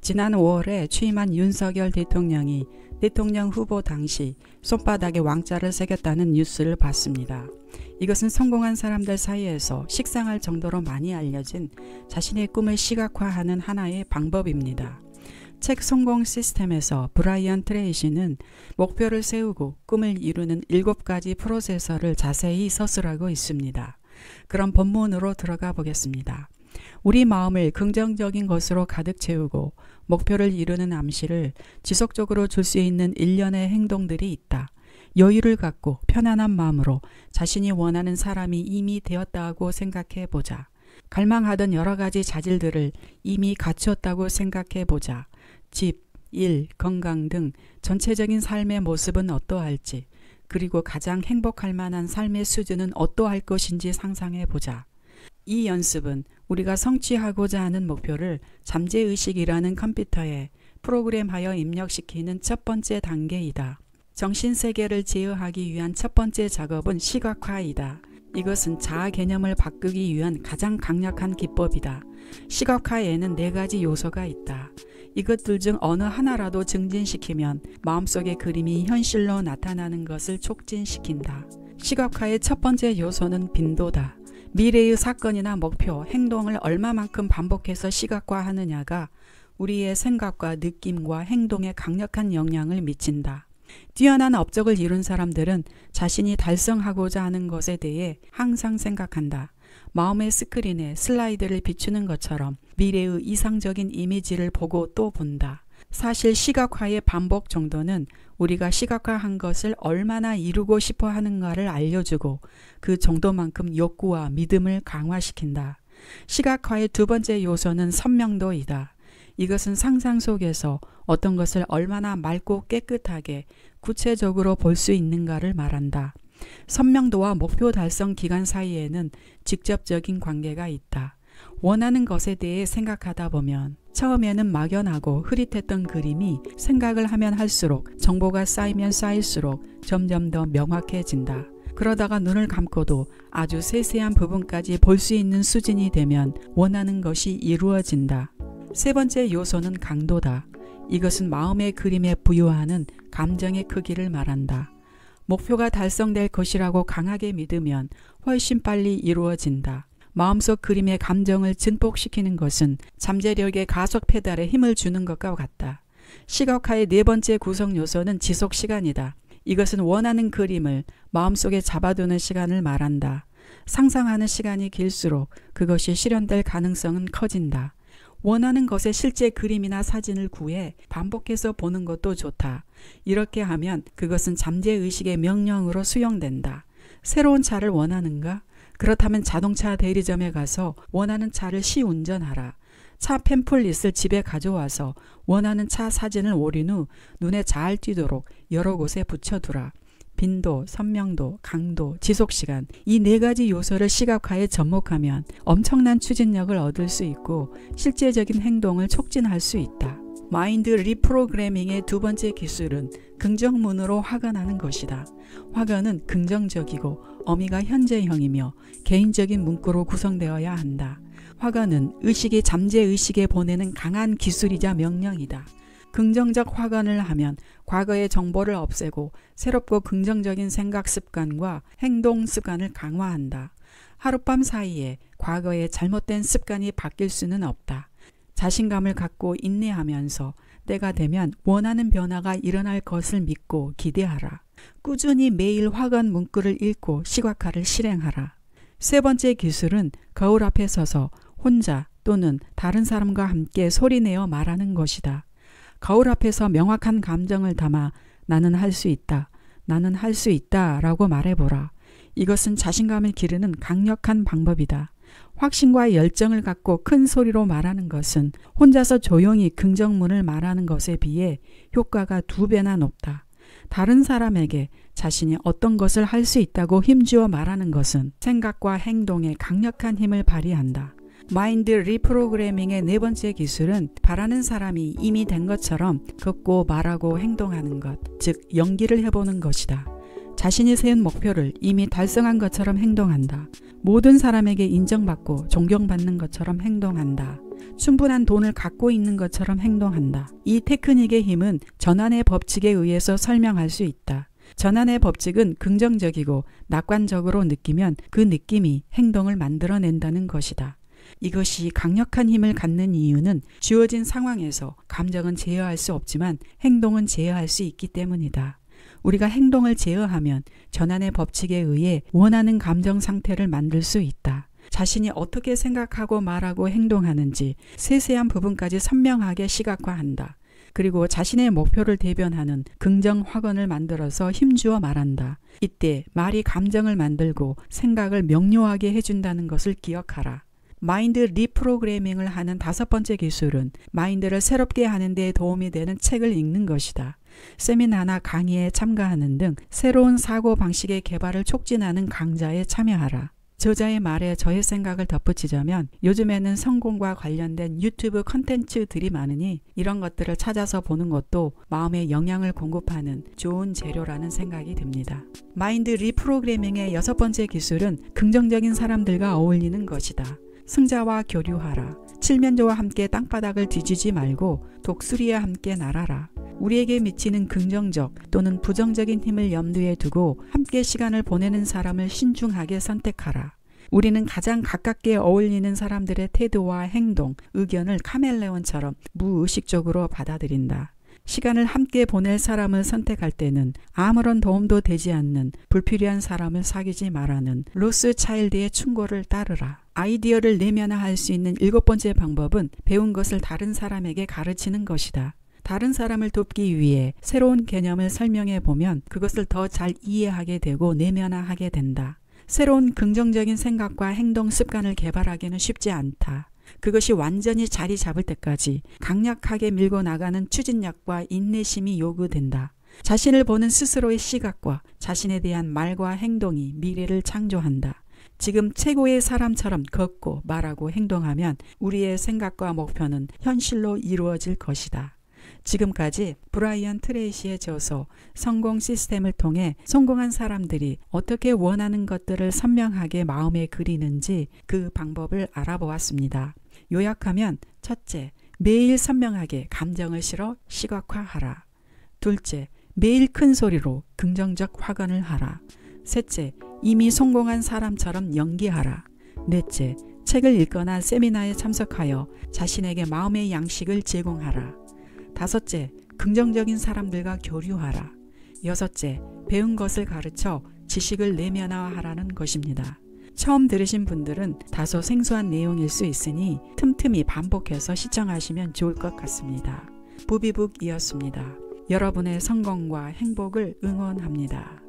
지난 5월에 취임한 윤석열 대통령이 대통령 후보 당시 손바닥에 왕자를 새겼다는 뉴스를 봤습니다. 이것은 성공한 사람들 사이에서 식상할 정도로 많이 알려진 자신의 꿈을 시각화하는 하나의 방법입니다. 책 성공 시스템에서 브라이언 트레이시는 목표를 세우고 꿈을 이루는 7가지 프로세서를 자세히 서술하고 있습니다. 그럼 본문으로 들어가 보겠습니다. 우리 마음을 긍정적인 것으로 가득 채우고 목표를 이루는 암시를 지속적으로 줄 수 있는 일련의 행동들이 있다. 여유를 갖고 편안한 마음으로 자신이 원하는 사람이 이미 되었다고 생각해 보자. 갈망하던 여러 가지 자질들을 이미 갖추었다고 생각해 보자. 집, 일, 건강 등 전체적인 삶의 모습은 어떠할지, 그리고 가장 행복할 만한 삶의 수준은 어떠할 것인지 상상해 보자. 이 연습은 우리가 성취하고자 하는 목표를 잠재의식이라는 컴퓨터에 프로그램하여 입력시키는 첫 번째 단계이다. 정신세계를 제어하기 위한 첫 번째 작업은 시각화이다. 이것은 자아 개념을 바꾸기 위한 가장 강력한 기법이다. 시각화에는 4가지 요소가 있다. 이것들 중 어느 하나라도 증진시키면 마음속의 그림이 현실로 나타나는 것을 촉진시킨다. 시각화의 첫 번째 요소는 빈도다. 미래의 사건이나 목표, 행동을 얼마만큼 반복해서 시각화하느냐가 우리의 생각과 느낌과 행동에 강력한 영향을 미친다. 뛰어난 업적을 이룬 사람들은 자신이 달성하고자 하는 것에 대해 항상 생각한다. 마음의 스크린에 슬라이드를 비추는 것처럼 미래의 이상적인 이미지를 보고 또 본다. 사실 시각화의 반복 정도는 우리가 시각화한 것을 얼마나 이루고 싶어 하는가를 알려주고 그 정도만큼 욕구와 믿음을 강화시킨다. 시각화의 두 번째 요소는 선명도이다. 이것은 상상 속에서 어떤 것을 얼마나 맑고 깨끗하게 구체적으로 볼 수 있는가를 말한다. 선명도와 목표 달성 기간 사이에는 직접적인 관계가 있다. 원하는 것에 대해 생각하다 보면 처음에는 막연하고 흐릿했던 그림이 생각을 하면 할수록 정보가 쌓이면 쌓일수록 점점 더 명확해진다. 그러다가 눈을 감고도 아주 세세한 부분까지 볼 수 있는 수준이 되면 원하는 것이 이루어진다. 세 번째 요소는 강도다. 이것은 마음의 그림에 부여하는 감정의 크기를 말한다. 목표가 달성될 것이라고 강하게 믿으면 훨씬 빨리 이루어진다. 마음속 그림의 감정을 증폭시키는 것은 잠재력의 가속 페달에 힘을 주는 것과 같다. 시각화의 4번째 구성 요소는 지속시간이다. 이것은 원하는 그림을 마음속에 잡아두는 시간을 말한다. 상상하는 시간이 길수록 그것이 실현될 가능성은 커진다. 원하는 것의 실제 그림이나 사진을 구해 반복해서 보는 것도 좋다. 이렇게 하면 그것은 잠재의식의 명령으로 수용된다. 새로운 차를 원하는가? 그렇다면 자동차 대리점에 가서 원하는 차를 시운전하라. 차 팸플릿을 집에 가져와서 원하는 차 사진을 오린 후 눈에 잘 띄도록 여러 곳에 붙여두라. 빈도, 선명도, 강도, 지속시간 이 4가지 요소를 시각화에 접목하면 엄청난 추진력을 얻을 수 있고 실제적인 행동을 촉진할 수 있다. 마인드 리프로그래밍의 두 번째 기술은 긍정문으로 확언하는 것이다. 확언은 긍정적이고 어미가 현재형이며 개인적인 문구로 구성되어야 한다. 확언은 의식이 잠재의식에 보내는 강한 기술이자 명령이다. 긍정적 확언을 하면 과거의 정보를 없애고 새롭고 긍정적인 생각 습관과 행동 습관을 강화한다. 하룻밤 사이에 과거의 잘못된 습관이 바뀔 수는 없다. 자신감을 갖고 인내하면서 때가 되면 원하는 변화가 일어날 것을 믿고 기대하라. 꾸준히 매일 확언 문구를 읽고 시각화를 실행하라. 세 번째 기술은 거울 앞에 서서 혼자 또는 다른 사람과 함께 소리내어 말하는 것이다. 거울 앞에서 명확한 감정을 담아 나는 할 수 있다. 나는 할 수 있다 라고 말해보라. 이것은 자신감을 기르는 강력한 방법이다. 확신과 열정을 갖고 큰 소리로 말하는 것은 혼자서 조용히 긍정문을 말하는 것에 비해 효과가 2배나 높다. 다른 사람에게 자신이 어떤 것을 할 수 있다고 힘주어 말하는 것은 생각과 행동에 강력한 힘을 발휘한다. 마인드 리프로그래밍의 4번째 기술은 바라는 사람이 이미 된 것처럼 걷고 말하고 행동하는 것, 즉 연기를 해보는 것이다. 자신이 세운 목표를 이미 달성한 것처럼 행동한다. 모든 사람에게 인정받고 존경받는 것처럼 행동한다. 충분한 돈을 갖고 있는 것처럼 행동한다. 이 테크닉의 힘은 전환의 법칙에 의해서 설명할 수 있다. 전환의 법칙은 긍정적이고 낙관적으로 느끼면 그 느낌이 행동을 만들어낸다는 것이다. 이것이 강력한 힘을 갖는 이유는 주어진 상황에서 감정은 제어할 수 없지만 행동은 제어할 수 있기 때문이다. 우리가 행동을 제어하면 전환의 법칙에 의해 원하는 감정 상태를 만들 수 있다. 자신이 어떻게 생각하고 말하고 행동하는지 세세한 부분까지 선명하게 시각화한다. 그리고 자신의 목표를 대변하는 긍정 확언을 만들어서 힘주어 말한다. 이때 말이 감정을 만들고 생각을 명료하게 해준다는 것을 기억하라. 마인드 리프로그래밍을 하는 5번째 기술은 마인드를 새롭게 하는 데 도움이 되는 책을 읽는 것이다. 세미나나 강의에 참가하는 등 새로운 사고 방식의 개발을 촉진하는 강좌에 참여하라. 저자의 말에 저의 생각을 덧붙이자면 요즘에는 성공과 관련된 유튜브 컨텐츠들이 많으니 이런 것들을 찾아서 보는 것도 마음에 영향을 공급하는 좋은 재료라는 생각이 듭니다. 마인드 리프로그래밍의 6번째 기술은 긍정적인 사람들과 어울리는 것이다. 승자와 교류하라. 칠면조와 함께 땅바닥을 뒤지지 말고 독수리와 함께 날아라. 우리에게 미치는 긍정적 또는 부정적인 힘을 염두에 두고 함께 시간을 보내는 사람을 신중하게 선택하라. 우리는 가장 가깝게 어울리는 사람들의 태도와 행동, 의견을 카멜레온처럼 무의식적으로 받아들인다. 시간을 함께 보낼 사람을 선택할 때는 아무런 도움도 되지 않는 불필요한 사람을 사귀지 말라는 로스 차일드의 충고를 따르라. 아이디어를 내면화할 수 있는 7번째 방법은 배운 것을 다른 사람에게 가르치는 것이다. 다른 사람을 돕기 위해 새로운 개념을 설명해 보면 그것을 더 잘 이해하게 되고 내면화하게 된다. 새로운 긍정적인 생각과 행동 습관을 개발하기는 쉽지 않다. 그것이 완전히 자리 잡을 때까지 강력하게 밀고 나가는 추진력과 인내심이 요구된다. 자신을 보는 스스로의 시각과 자신에 대한 말과 행동이 미래를 창조한다. 지금 최고의 사람처럼 걷고 말하고 행동하면 우리의 생각과 목표는 현실로 이루어질 것이다. 지금까지 브라이언 트레이시의 저서 성공 시스템을 통해 성공한 사람들이 어떻게 원하는 것들을 선명하게 마음에 그리는지 그 방법을 알아보았습니다. 요약하면 첫째, 매일 선명하게 감정을 실어 시각화하라. 둘째, 매일 큰 소리로 긍정적 확언을 하라. 셋째, 이미 성공한 사람처럼 연기하라. 넷째, 책을 읽거나 세미나에 참석하여 자신에게 마음의 양식을 제공하라. 다섯째, 긍정적인 사람들과 교류하라. 여섯째, 배운 것을 가르쳐 지식을 내면화하라는 것입니다. 처음 들으신 분들은 다소 생소한 내용일 수 있으니 틈틈이 반복해서 시청하시면 좋을 것 같습니다. 부비북이었습니다. 여러분의 성공과 행복을 응원합니다.